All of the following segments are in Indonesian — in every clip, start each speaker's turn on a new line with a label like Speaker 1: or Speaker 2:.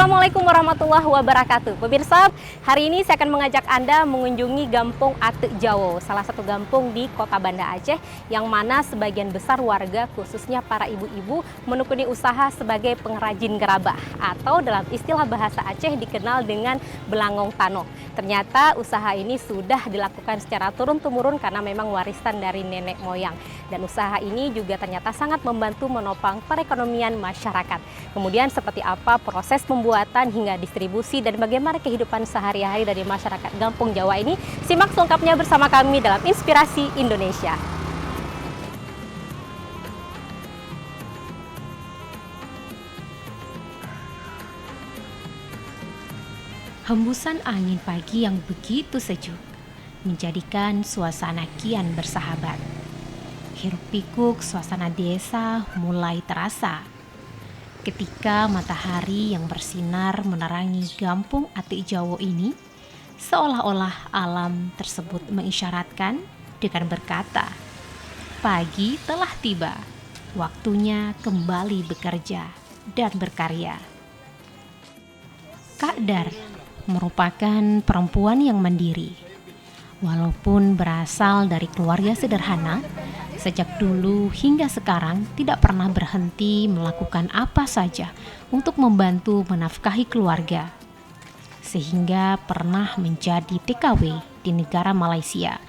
Speaker 1: Assalamualaikum warahmatullahi wabarakatuh. Pemirsa, hari ini saya akan mengajak Anda mengunjungi Gampung Atek Jawo, salah satu gampung di Kota Banda Aceh, yang mana sebagian besar warga, khususnya para ibu-ibu, menekuni usaha sebagai pengrajin gerabah, atau dalam istilah bahasa Aceh dikenal dengan belangong tanoh. Ternyata usaha ini sudah dilakukan secara turun-temurun karena memang warisan dari nenek moyang. Dan usaha ini juga ternyata sangat membantu menopang perekonomian masyarakat. Kemudian seperti apa proses pembuatan hingga distribusi dan bagaimana kehidupan sehari-hari dari masyarakat Gampung Jawa ini, simak selengkapnya bersama kami dalam Inspirasi Indonesia. Hembusan angin pagi yang begitu sejuk menjadikan suasana kian bersahabat. Hiruk-pikuk suasana desa mulai terasa ketika matahari yang bersinar menerangi Gampung Atek Jawo ini, seolah-olah alam tersebut mengisyaratkan dengan berkata, pagi telah tiba, waktunya kembali bekerja dan berkarya. Kak Dar merupakan perempuan yang mandiri. Walaupun berasal dari keluarga sederhana, sejak dulu hingga sekarang tidak pernah berhenti melakukan apa saja untuk membantu menafkahi keluarga. Sehingga pernah menjadi TKW di negara Malaysia.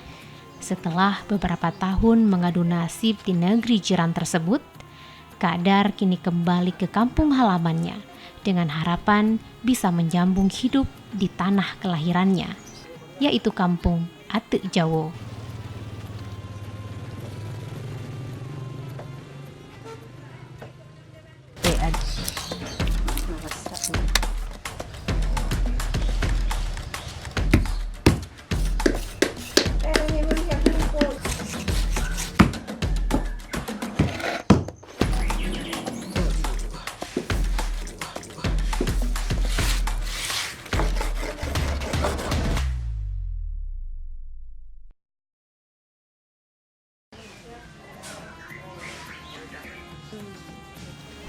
Speaker 1: Setelah beberapa tahun mengadu nasib di negeri jiran tersebut, Kak Dar kini kembali ke kampung halamannya dengan harapan bisa menyambung hidup di tanah kelahirannya, yaitu Kampung Atek Jawo.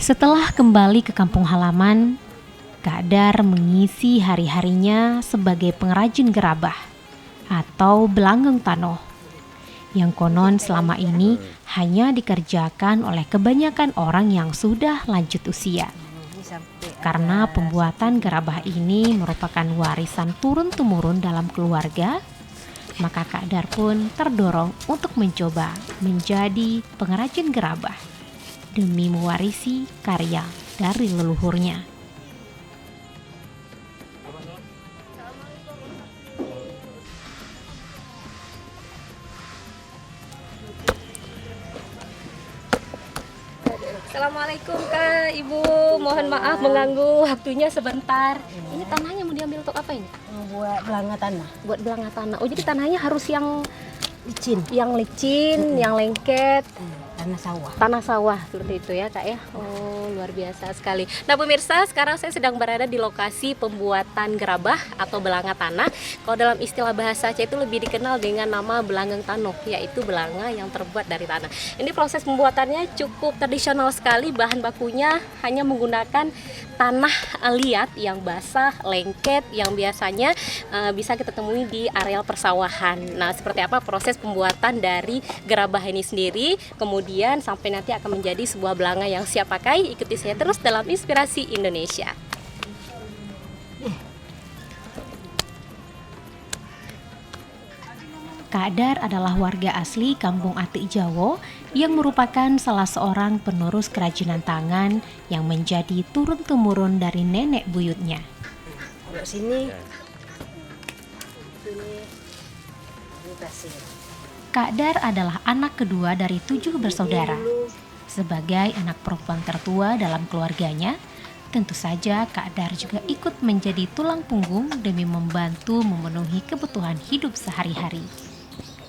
Speaker 1: Setelah kembali ke kampung halaman, Kak Dar mengisi hari-harinya sebagai pengrajin gerabah atau belangong tanoh, yang konon selama ini hanya dikerjakan oleh kebanyakan orang yang sudah lanjut usia. Karena pembuatan gerabah ini merupakan warisan turun-temurun dalam keluarga, maka Kak Dar pun terdorong untuk mencoba menjadi pengrajin gerabah demi mewarisi karya dari leluhurnya. Assalamualaikum Kak, Ibu. Mohon maaf mengganggu waktunya sebentar. Ini tanahnya mau diambil untuk apa ini?
Speaker 2: Buat belanga tanah.
Speaker 1: Buat belanga tanah. Oh, jadi tanahnya harus yang
Speaker 2: Licin.
Speaker 1: yang lengket.
Speaker 2: Tanah sawah.
Speaker 1: Tanah sawah seperti itu ya Kak ya. Oh, luar biasa sekali. Nah pemirsa, sekarang saya sedang berada di lokasi pembuatan gerabah atau belanga tanah. Kalau dalam istilah bahasa Aceh itu lebih dikenal dengan nama belangong tanoh, yaitu belanga yang terbuat dari tanah. Ini proses pembuatannya cukup tradisional sekali. Bahan bakunya hanya menggunakan tanah liat yang basah, lengket, yang biasanya bisa kita temui di areal persawahan. Nah, seperti apa proses pembuatan dari gerabah ini sendiri, kemudian sampai nanti akan menjadi sebuah belanga yang siap pakai. Ikuti saya terus dalam Inspirasi Indonesia. Kak Dar adalah warga asli Kampung Atek Jawo yang merupakan salah seorang penerus kerajinan tangan yang menjadi turun-temurun dari nenek buyutnya.
Speaker 2: Kalau sini pasir.
Speaker 1: Kak Dar adalah anak kedua dari 7 bersaudara. Sebagai anak perempuan tertua dalam keluarganya, tentu saja Kak Dar juga ikut menjadi tulang punggung demi membantu memenuhi kebutuhan hidup sehari-hari.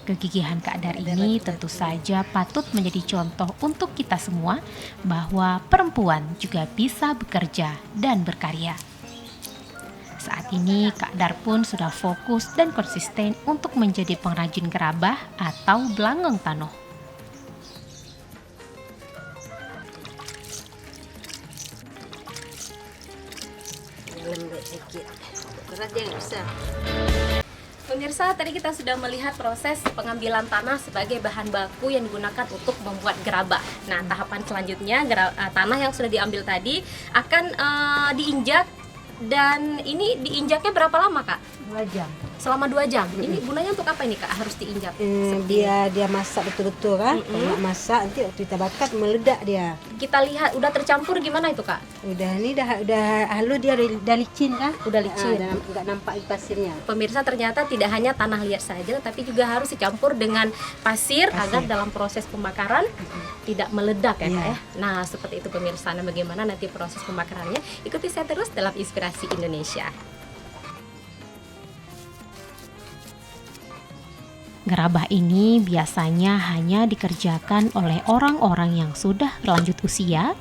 Speaker 1: Kegigihan Kak Dar ini tentu saja patut menjadi contoh untuk kita semua bahwa perempuan juga bisa bekerja dan berkarya. Saat ini Kak Dar pun sudah fokus dan konsisten untuk menjadi pengrajin gerabah atau belangong tanoh. tadi kita sudah melihat proses pengambilan tanah sebagai bahan baku yang digunakan untuk membuat gerabah. Nah, tahapan selanjutnya tanah yang sudah diambil tadi akan diinjak, dan ini diinjaknya berapa lama, Kak?
Speaker 2: 2 jam.
Speaker 1: Selama 2 jam. Ini gunanya untuk apa ini, Kak? Harus diinjak?
Speaker 2: Dia masak betul-betul kan. Kalau nggak masak nanti waktu kita bakar meledak dia.
Speaker 1: Kita lihat udah tercampur gimana itu, Kak?
Speaker 2: Udah halus, dia udah licin kan?
Speaker 1: Udah licin.
Speaker 2: Nggak nampak pasirnya.
Speaker 1: Pemirsa, ternyata tidak hanya tanah liat saja, tapi juga harus dicampur dengan pasir agar dalam proses pembakaran tidak meledak ya, Kak ya. Nah, seperti itu pemirsa. Nah, bagaimana nanti proses pembakarannya? Ikuti saya terus dalam Inspirasi Indonesia. Gerabah ini biasanya hanya dikerjakan oleh orang-orang yang sudah lanjut usia.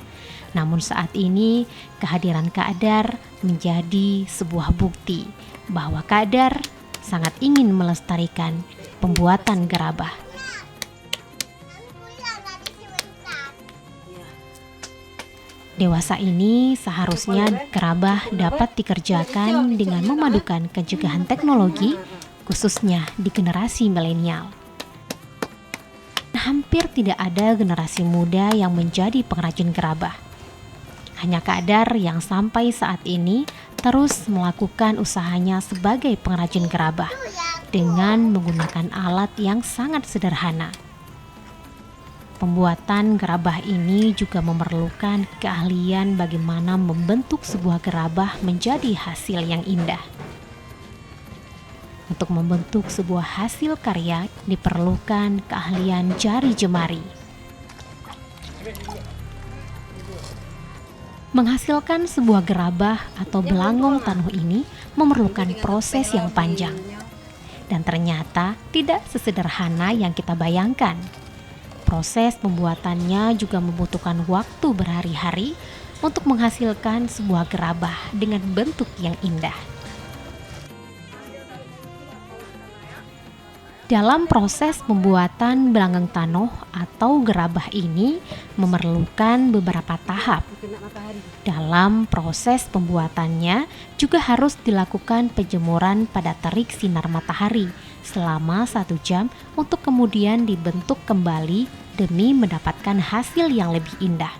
Speaker 1: Namun saat ini kehadiran Kak Dar menjadi sebuah bukti bahwa Kak Dar sangat ingin melestarikan pembuatan gerabah. Dewasa ini seharusnya gerabah dapat dikerjakan dengan memadukan pencegahan teknologi, khususnya di generasi milenial. Hampir tidak ada generasi muda yang menjadi pengrajin gerabah. Hanya Kak Dar yang sampai saat ini terus melakukan usahanya sebagai pengrajin gerabah dengan menggunakan alat yang sangat sederhana. Pembuatan gerabah ini juga memerlukan keahlian bagaimana membentuk sebuah gerabah menjadi hasil yang indah. Untuk membentuk sebuah hasil karya diperlukan keahlian jari jemari. Menghasilkan sebuah gerabah atau belangong tanuh ini memerlukan proses yang panjang. Dan ternyata tidak sesederhana yang kita bayangkan. Proses pembuatannya juga membutuhkan waktu berhari-hari untuk menghasilkan sebuah gerabah dengan bentuk yang indah. Dalam proses pembuatan belangong tanuh atau gerabah ini memerlukan beberapa tahap. Dalam proses pembuatannya juga harus dilakukan penjemuran pada terik sinar matahari selama 1 jam untuk kemudian dibentuk kembali demi mendapatkan hasil yang lebih indah.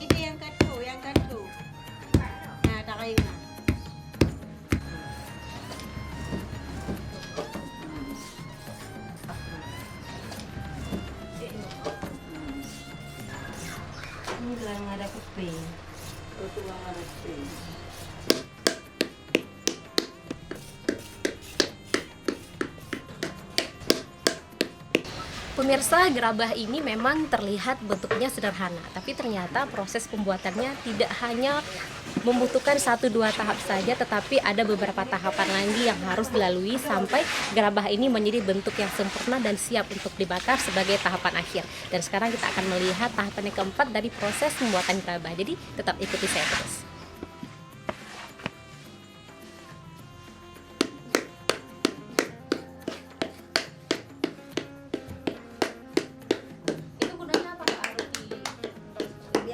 Speaker 2: Ini yang kedua. Nah, tak kayu. Ini lang ada kuping. Tulang ada kuping.
Speaker 1: Pemirsa, gerabah ini memang terlihat bentuknya sederhana, tapi ternyata proses pembuatannya tidak hanya membutuhkan 1-2 tahap saja, tetapi ada beberapa tahapan lagi yang harus dilalui sampai gerabah ini menjadi bentuk yang sempurna dan siap untuk dibakar sebagai tahapan akhir. Dan sekarang kita akan melihat tahapan yang keempat dari proses pembuatan gerabah. Jadi tetap ikuti saya terus.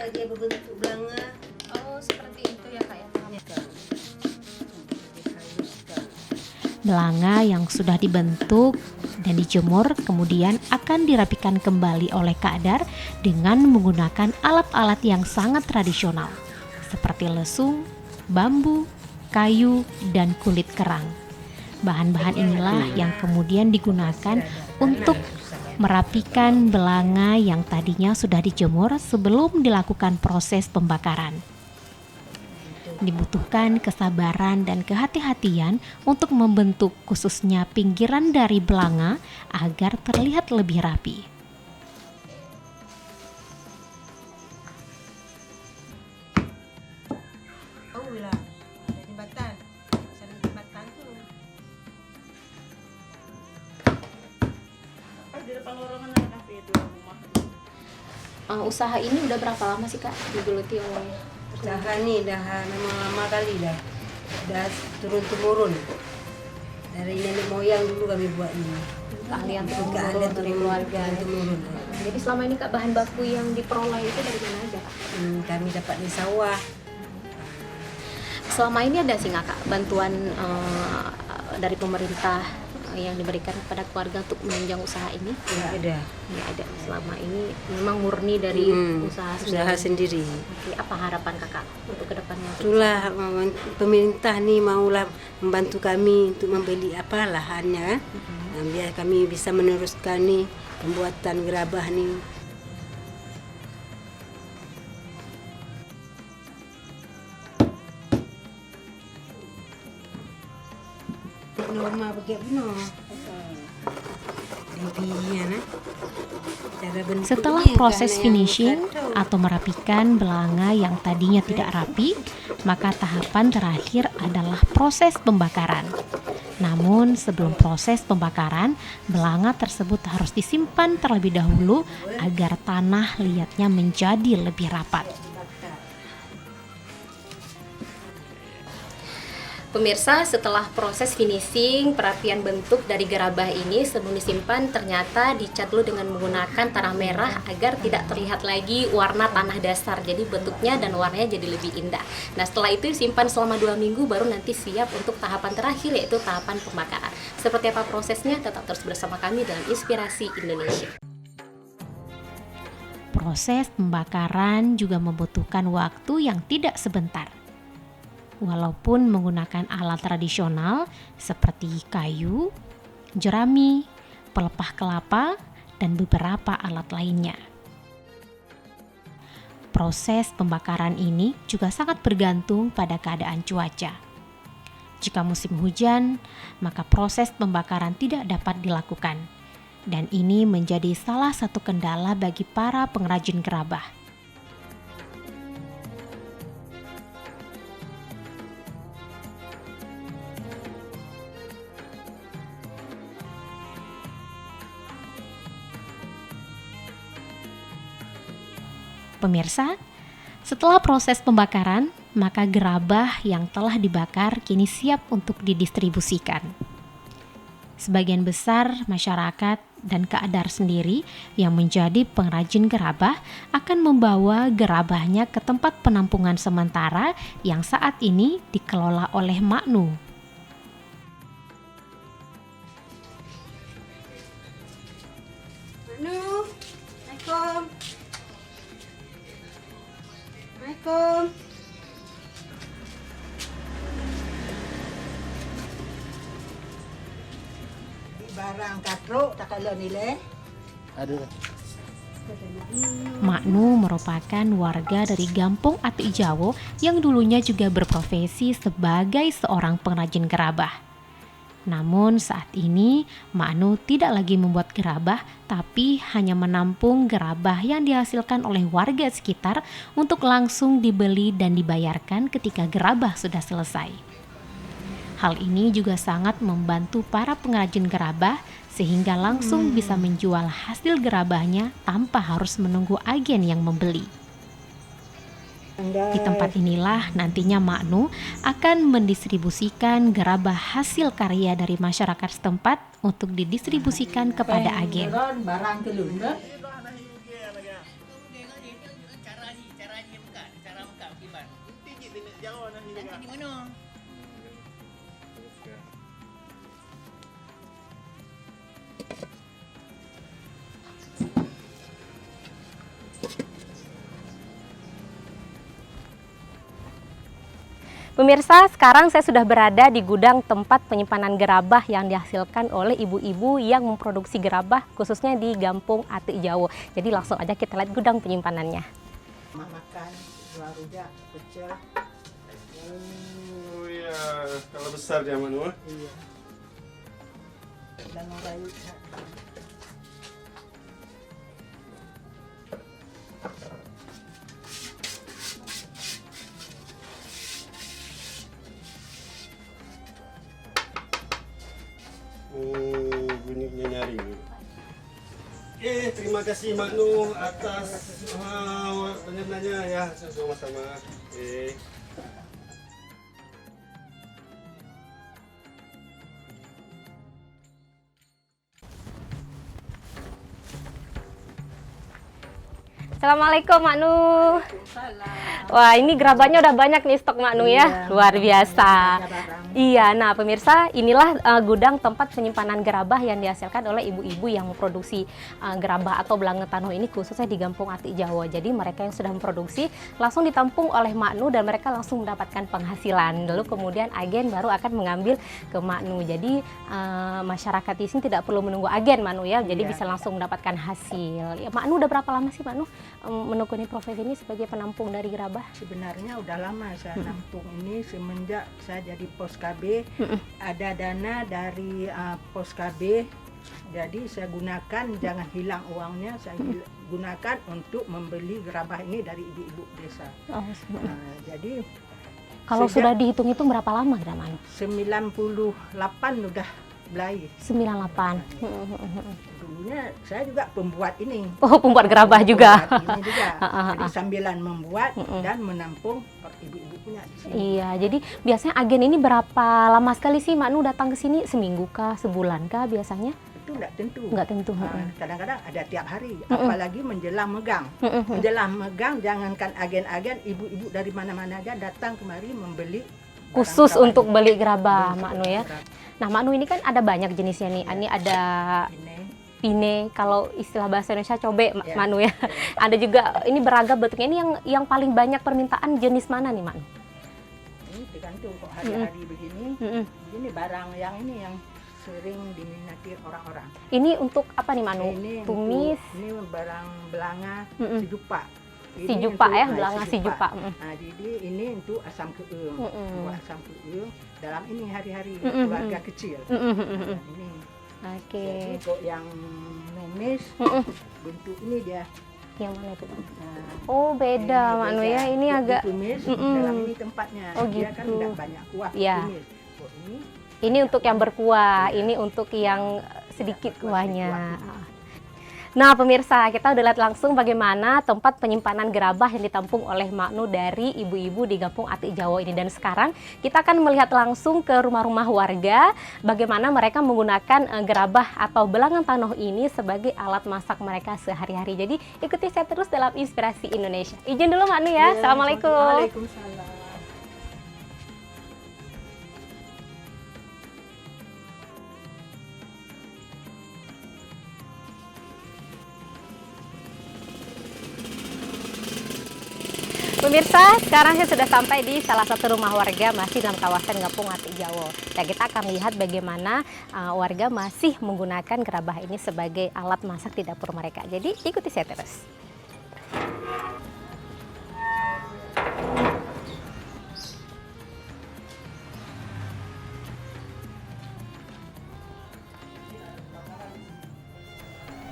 Speaker 2: Dia berbentuk belanga.
Speaker 1: Oh, seperti itu ya, Kak ya.
Speaker 3: Belanga yang sudah dibentuk dan dijemur kemudian akan dirapikan kembali oleh Kak Dar dengan menggunakan alat-alat yang sangat tradisional seperti lesung, bambu, kayu, dan kulit kerang. Bahan-bahan inilah yang kemudian digunakan untuk merapikan belanga yang tadinya sudah dijemur sebelum dilakukan proses pembakaran. Dibutuhkan kesabaran dan kehati-hatian untuk membentuk khususnya pinggiran dari belanga agar terlihat lebih rapi.
Speaker 1: Usaha ini udah berapa lama sih Kak digeluti oleh?
Speaker 2: Usaha nih dah lama kali dah turun temurun. Dari nenek moyang dulu kami buat ini.
Speaker 1: Keahlian
Speaker 2: Keahlian
Speaker 1: dari keluarga.
Speaker 2: temurun.
Speaker 1: Jadi selama ini Kak bahan baku yang diperoleh itu dari mana aja Kak?
Speaker 2: Kami dapat di sawah.
Speaker 1: Selama ini ada sih nggak Kak bantuan dari pemerintah yang diberikan kepada keluarga untuk menunjang usaha ini?
Speaker 2: Tidak ada.
Speaker 1: Ya ada. Selama ini memang murni dari usaha
Speaker 2: sendiri.
Speaker 1: Oke, apa harapan Kakak untuk kedepannya?
Speaker 2: Itulah pemerintah nih maulah membantu kami untuk membeli apa lahannya, biar kami bisa meneruskan nih pembuatan gerabah nih. Norma bagaimana?
Speaker 3: Setelah proses finishing atau merapikan belanga yang tadinya tidak rapi, maka tahapan terakhir adalah proses pembakaran. Namun sebelum proses pembakaran, belanga tersebut harus disimpan terlebih dahulu agar tanah liatnya menjadi lebih rapat.
Speaker 1: Pemirsa, setelah proses finishing, perapian bentuk dari gerabah ini sebelum disimpan ternyata dicat dulu dengan menggunakan tanah merah agar tidak terlihat lagi warna tanah dasar. Jadi bentuknya dan warnanya jadi lebih indah. Nah setelah itu disimpan selama 2 minggu baru nanti siap untuk tahapan terakhir yaitu tahapan pembakaran. Seperti apa prosesnya? Tetap terus bersama kami dalam Inspirasi Indonesia.
Speaker 3: Proses pembakaran juga membutuhkan waktu yang tidak sebentar. Walaupun menggunakan alat tradisional seperti kayu, jerami, pelepah kelapa, dan beberapa alat lainnya. Proses pembakaran ini juga sangat bergantung pada keadaan cuaca. Jika musim hujan, maka proses pembakaran tidak dapat dilakukan. Dan ini menjadi salah satu kendala bagi para pengrajin gerabah. Pemirsa, setelah proses pembakaran, maka gerabah yang telah dibakar kini siap untuk didistribusikan. Sebagian besar masyarakat dan Kak Dar sendiri yang menjadi pengrajin gerabah akan membawa gerabahnya ke tempat penampungan sementara yang saat ini dikelola oleh Maknu.
Speaker 2: Assalamualaikum. Assalamualaikum. Barang katruk tak kalau nilai.
Speaker 4: Aduh.
Speaker 3: Maknu merupakan warga dari Gampong Atik Jawo yang dulunya juga berprofesi sebagai seorang pengrajin gerabah. Namun saat ini Maknu tidak lagi membuat gerabah, tapi hanya menampung gerabah yang dihasilkan oleh warga sekitar untuk langsung dibeli dan dibayarkan ketika gerabah sudah selesai. Hal ini juga sangat membantu para pengrajin gerabah sehingga langsung bisa menjual hasil gerabahnya tanpa harus menunggu agen yang membeli. Di tempat inilah nantinya Maknu akan mendistribusikan gerabah hasil karya dari masyarakat setempat untuk didistribusikan kepada agen.
Speaker 2: Barang kelun dah.
Speaker 1: Pemirsa, sekarang saya sudah berada di gudang tempat penyimpanan gerabah yang dihasilkan oleh ibu-ibu yang memproduksi gerabah khususnya di Gampung Atik Jawo. Jadi langsung aja kita lihat gudang penyimpanannya.
Speaker 4: Makan dua rujak pecel.
Speaker 5: Oh iya, kalau besar dia Manu.
Speaker 4: Iya. Dan orang
Speaker 5: Oh, bunyinya nyaring. Terima kasih Manu atas penanya ya, sama-sama.
Speaker 1: Assalamualaikum Mak Nu. Wah, ini gerabahnya udah banyak nih stok Mak Nu ya. Luar biasa. Iya, nah pemirsa, inilah gudang tempat penyimpanan gerabah yang dihasilkan oleh ibu-ibu yang memproduksi gerabah atau belangen tanuh ini khususnya di Gampung Atik Jawo. Jadi mereka yang sudah memproduksi langsung ditampung oleh Mak Nu dan mereka langsung mendapatkan penghasilan. Lalu kemudian agen baru akan mengambil ke Mak Nu. Jadi masyarakat di sini tidak perlu menunggu agen Mak Nu ya. Jadi bisa langsung mendapatkan hasil. Ya, Mak Nu udah berapa lama sih Mak Nu menekuni profesi ini sebagai penampung dari gerabah?
Speaker 4: sebenarnya udah lama saya nampung ini semenjak saya jadi pos KB. Ada dana dari pos KB, jadi saya gunakan, jangan hilang uangnya, saya gunakan untuk membeli gerabah ini dari ibu-ibu desa. Jadi
Speaker 1: Kalau sudah dihitung-hitung berapa lama gerabah Mak Nu?
Speaker 4: 98 udah beli.
Speaker 1: 98.
Speaker 4: Dulunya saya juga pembuat ini.
Speaker 1: Oh, pembuat gerabah juga.
Speaker 4: Ini juga. Jadi sambilan membuat dan menampung ibu-ibu punya di sini.
Speaker 1: Iya, jadi biasanya agen ini berapa lama sekali sih Mak Nu datang ke sini? Seminggu kah, sebulan kah biasanya?
Speaker 4: Itu enggak tentu.
Speaker 1: Nggak tentu.
Speaker 4: Kadang-kadang ada tiap hari, apalagi menjelang megang. Menjelang megang, jangankan agen-agen, ibu-ibu dari mana-mana aja datang kemari membeli
Speaker 1: Khusus
Speaker 4: barang
Speaker 1: untuk
Speaker 4: gerabah
Speaker 1: beli gerabah
Speaker 4: ini.
Speaker 1: Mak Nu ya. Nah, Mak Nu ini kan ada banyak jenisnya nih. Ini ada
Speaker 4: Ini.
Speaker 1: pine, kalau istilah bahasa Indonesia cobe
Speaker 4: Ya.
Speaker 1: Mak Nu ya. Ada juga ini beragam bentuknya. Ini yang paling banyak permintaan jenis mana nih Mak Nu?
Speaker 4: Ini tergantung kok hari-hari begini. Ini barang yang ini yang sering diminati orang-orang.
Speaker 1: Ini untuk apa nih Mak Nu?
Speaker 4: Ini
Speaker 1: Tumis,
Speaker 4: untuk, ini barang belanga sejupa.
Speaker 1: si
Speaker 4: Ini
Speaker 1: jupa
Speaker 4: untuk,
Speaker 1: ya, belanga si jupa.
Speaker 4: Nah, jadi ini untuk asam keung. Buat asam keung dalam ini hari-hari
Speaker 1: Mm-mm.
Speaker 4: keluarga kecil.
Speaker 1: Mm-mm.
Speaker 4: Ini.
Speaker 1: Oke.
Speaker 4: Jadi kok yang numis bentuk ini dia.
Speaker 1: Yang mana itu Mak?
Speaker 4: Nah,
Speaker 1: Oh, beda
Speaker 4: ini
Speaker 1: Mak Nu
Speaker 4: beda.
Speaker 1: ya. Ini
Speaker 4: Kok
Speaker 1: agak
Speaker 4: ditumis,
Speaker 1: Mm-mm.
Speaker 4: dalam ini tempatnya.
Speaker 1: Oh,
Speaker 4: Dia kan
Speaker 1: gitu.
Speaker 4: tidak banyak kuah
Speaker 1: Iya.
Speaker 4: tumis. Kok
Speaker 1: ini untuk yang berkuah,
Speaker 4: Iya.
Speaker 1: ini untuk yang sedikit
Speaker 4: Kuah
Speaker 1: kuahnya.
Speaker 4: sedikit.
Speaker 1: Nah pemirsa, kita udah lihat langsung bagaimana tempat penyimpanan gerabah yang ditampung oleh Mak Nu dari ibu-ibu di Gampung Atik Jawo ini. Dan sekarang kita akan melihat langsung ke rumah-rumah warga, bagaimana mereka menggunakan gerabah atau belangan tanuh ini sebagai alat masak mereka sehari-hari. Jadi ikuti saya terus dalam Inspirasi Indonesia. Izin dulu Mak Nu ya, Assalamualaikum.
Speaker 4: Waalaikumsalam.
Speaker 1: Pemirsa, sekarang saya sudah sampai di salah satu rumah warga masih dalam kawasan Gampung Atik Jawo. Dan kita akan lihat bagaimana warga masih menggunakan gerabah ini sebagai alat masak di dapur mereka. Jadi ikuti saya terus.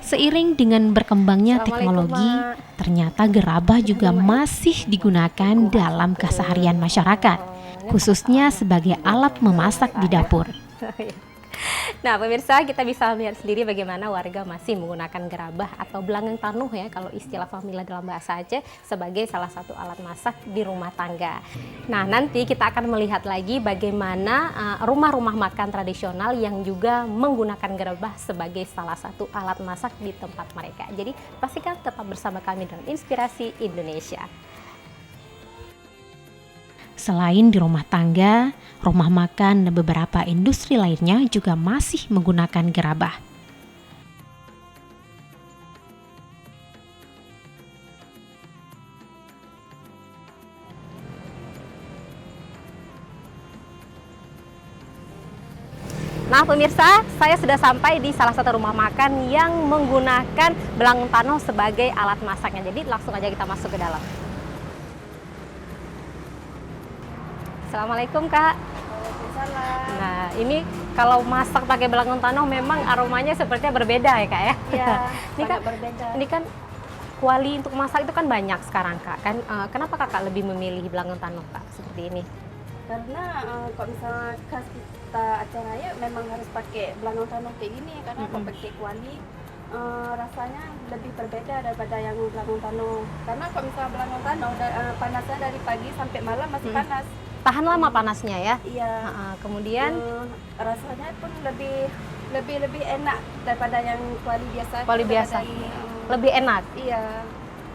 Speaker 3: Seiring dengan berkembangnya
Speaker 1: Assalamualaikum,
Speaker 3: teknologi,
Speaker 1: Mak.
Speaker 3: ternyata gerabah juga masih digunakan dalam keseharian masyarakat, khususnya sebagai alat memasak di dapur.
Speaker 1: Nah pemirsa, kita bisa lihat sendiri bagaimana warga masih menggunakan gerabah atau belangen tanuh ya, kalau istilah familiar dalam bahasa Aceh, sebagai salah satu alat masak di rumah tangga. Nah nanti kita akan melihat lagi bagaimana rumah-rumah makan tradisional yang juga menggunakan gerabah sebagai salah satu alat masak di tempat mereka. Jadi pastikan tetap bersama kami dalam Inspirasi Indonesia.
Speaker 3: Selain di rumah tangga, rumah makan dan beberapa industri lainnya juga masih menggunakan gerabah.
Speaker 1: Nah pemirsa, saya sudah sampai di salah satu rumah makan yang menggunakan belang tanoh sebagai alat masaknya. Jadi langsung aja kita masuk ke dalam. Assalamualaikum Kak. Nah ini kalau masak pakai belang tanoh memang aromanya sepertinya berbeda ya Kak ya?
Speaker 6: Iya,
Speaker 1: Ini kan
Speaker 6: berbeda.
Speaker 1: Ini kan kuali untuk masak itu kan banyak sekarang Kak. Kenapa Kakak lebih memilih belang tanoh Kak seperti ini?
Speaker 6: Karena kalau misalnya khas kita acara ya memang harus pakai belang tanoh kayak gini. Karena kalau pakai kuali rasanya lebih berbeda daripada yang belang tanoh. Karena kalau misalnya belang tanoh panasnya dari pagi sampai malam masih panas.
Speaker 1: Tahan lama panasnya ya?
Speaker 6: Iya.
Speaker 1: Kemudian
Speaker 6: rasanya pun lebih enak daripada yang kuali biasa.
Speaker 1: kuali biasa lebih enak.
Speaker 6: Iya.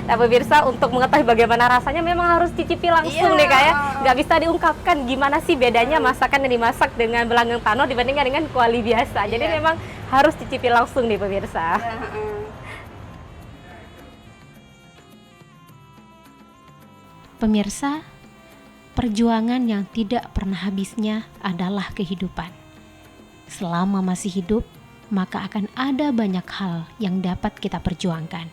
Speaker 1: Nah pemirsa, untuk mengetahui bagaimana rasanya memang harus cicipi langsung nih Kak ya. Nggak bisa diungkapkan gimana sih bedanya masakan yang dimasak dengan belang tanoh dibandingkan dengan kuali biasa. Jadi memang harus cicipi langsung nih pemirsa.
Speaker 3: Pemirsa, perjuangan yang tidak pernah habisnya adalah kehidupan. Selama masih hidup, maka akan ada banyak hal yang dapat kita perjuangkan.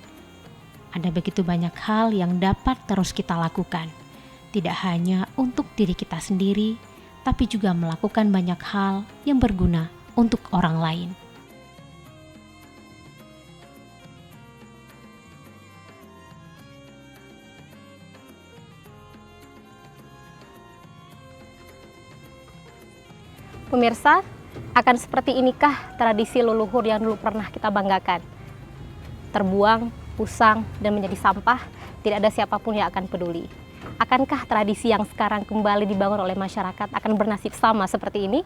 Speaker 3: Ada begitu banyak hal yang dapat terus kita lakukan, tidak hanya untuk diri kita sendiri, tapi juga melakukan banyak hal yang berguna untuk orang lain.
Speaker 1: Pemirsa, akan seperti inikah tradisi leluhur yang dulu pernah kita banggakan? Terbuang, usang, dan menjadi sampah, tidak ada siapapun yang akan peduli. Akankah tradisi yang sekarang kembali dibangun oleh masyarakat akan bernasib sama seperti ini?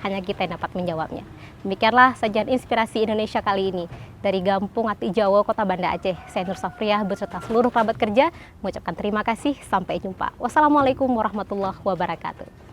Speaker 1: Hanya kita yang dapat menjawabnya. Demikianlah sajian inspirasi Indonesia kali ini. Dari Gampung Atik Jawo, Kota Banda Aceh, saya Nur Safriah beserta seluruh kerabat kerja mengucapkan terima kasih. Sampai jumpa. Wassalamualaikum warahmatullahi wabarakatuh.